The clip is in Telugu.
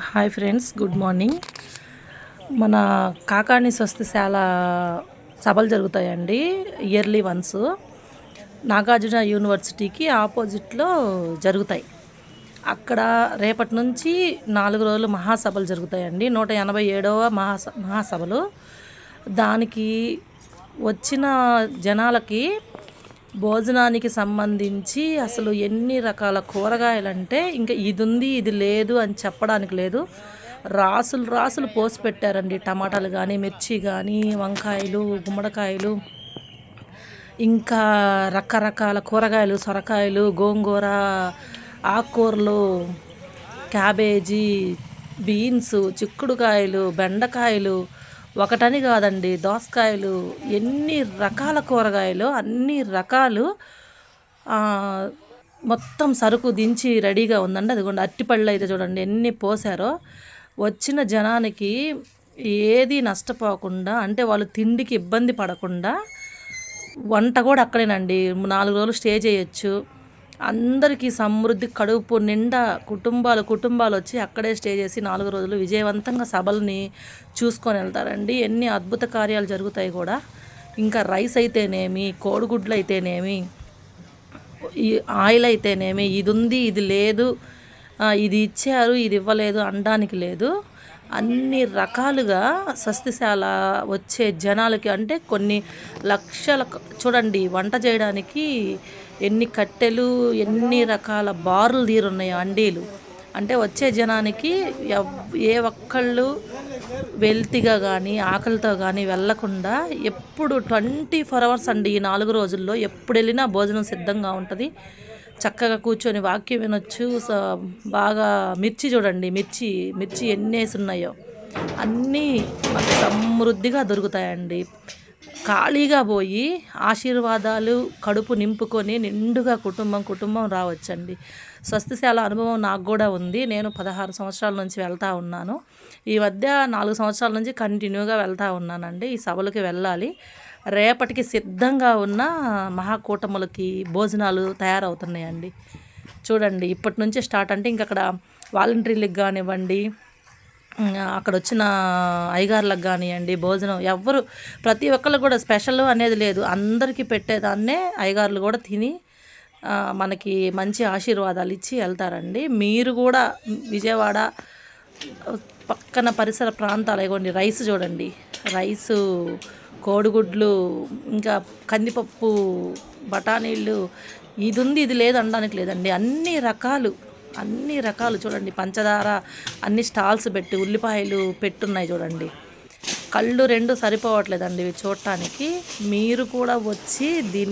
Hi friends, good morning. మన కాకాని స్వస్తిశాల సభలు జరుగుతాయండి ఇయర్లీ వన్స్. నాగార్జున యూనివర్సిటీకి ఆపోజిట్లో జరుగుతాయి. అక్కడ రేపటి నుంచి 4 రోజులు మహాసభలు జరుగుతాయండి. 187వ మహాసభలు. దానికి వచ్చిన జనాలకి భోజనానికి సంబంధించి అసలు ఎన్ని రకాల కూరగాయలంటే ఇంకా ఇది ఉంది ఇది లేదు అని చెప్పడానికి లేదు. రాసులు రాసులు పోసి పెట్టారండి. టమాటాలు కానీ, మిర్చి కానీ, వంకాయలు, గుమ్మడికాయలు, ఇంకా రకరకాల కూరగాయలు, సొరకాయలు, గోంగూర, ఆకుకూరలు, క్యాబేజీ, బీన్స్, చిక్కుడుకాయలు, బెండకాయలు, ఒకటని కాదండి, దోసకాయలు, ఎన్ని రకాల కూరగాయలు, అన్ని రకాలు. మొత్తం సరుకు దించి రెడీగా ఉందండి. అదిగోండి అరటిపళ్ళు అయితే చూడండి ఎన్ని పోసారో. వచ్చిన జనానికి ఏది నష్టపోకుండా, అంటే వాళ్ళు తిండికి ఇబ్బంది పడకుండా, వంట కూడా అక్కడేనండి. 4 రోజులు స్టే చేయొచ్చు. అందరికీ సమృద్ధి, కడుపు నిండా కుటుంబాలు వచ్చి అక్కడే స్టే చేసి 4 రోజులు విజయవంతంగా సభల్ని చూసుకొని వెళ్తారండి. ఎన్ని అద్భుత కార్యాలు జరుగుతాయి కూడా. ఇంకా రైస్ అయితేనేమి, కోడిగుడ్లు అయితేనేమి, ఈ ఆయిల్ అయితేనేమి, ఇది ఉంది ఇది లేదు, ఇది ఇచ్చారు ఇది ఇవ్వలేదు అనడానికి లేదు. అన్ని రకాలుగా స్వస్తిశాల వచ్చే జనాలకి, అంటే కొన్ని లక్షల చూడండి వంట చేయడానికి ఎన్ని కట్టెలు, ఎన్ని రకాల బారులు తీరున్నాయో, అండీలు. అంటే వచ్చే జనానికి ఏ ఒక్కళ్ళు వెల్తిగా కానీ ఆకలితో కానీ వెళ్ళకుండా ఎప్పుడు 24 hours అండి. ఈ 4 రోజుల్లో ఎప్పుడు వెళ్ళినా భోజనం సిద్ధంగా ఉంటుంది. చక్కగా కూర్చొని వాక్యం వినొచ్చు. బాగా మిర్చి చూడండి, మిర్చి ఎన్ని వేసి ఉన్నాయో అన్నీ మనకు సమృద్ధిగా దొరుకుతాయండి. ఖాళీగా పోయి ఆశీర్వాదాలు కడుపు నింపుకొని నిండుగా కుటుంబం రావచ్చండి. స్వస్తిశాల అనుభవం నాకు కూడా ఉంది. నేను 16 సంవత్సరాల నుంచి వెళ్తూ ఉన్నాను. ఈ మధ్య 4 సంవత్సరాల నుంచి కంటిన్యూగా వెళ్తూ ఉన్నానండి. ఈ సభలకి వెళ్ళాలి. రేపటికి సిద్ధంగా ఉన్న మహాకూటములకి భోజనాలు తయారవుతున్నాయండి. చూడండి ఇప్పటి నుంచే స్టార్ట్. అంటే ఇంక అక్కడ వాలంటీర్లకు కానివ్వండి, అక్కడ వచ్చిన అయ్యగారులకు కానివ్వండి, భోజనం ప్రతి ఒక్కళ్ళు కూడా స్పెషల్ అనేది లేదు. అందరికీ పెట్టేదాన్నే అయ్యగారులు కూడా తిని మనకి మంచి ఆశీర్వాదాలు ఇచ్చి వెళ్తారండి. మీరు కూడా విజయవాడ పక్కన పరిసర ప్రాంతాలు ఇవ్వండి. రైస్ చూడండి, రైసు, కోడిగుడ్లు, ఇంకా కందిపప్పు, బఠానీళ్ళు, ఇది ఉంది ఇది లేదు అనడానికి లేదండి. అన్ని రకాలు చూడండి. పంచదార అన్ని స్టాల్స్ పెట్టి, ఉల్లిపాయలు పెట్టున్నాయి చూడండి. కళ్ళు 2 సరిపోవట్లేదండి ఇవి చూడటానికి. మీరు కూడా వచ్చి దీన్ని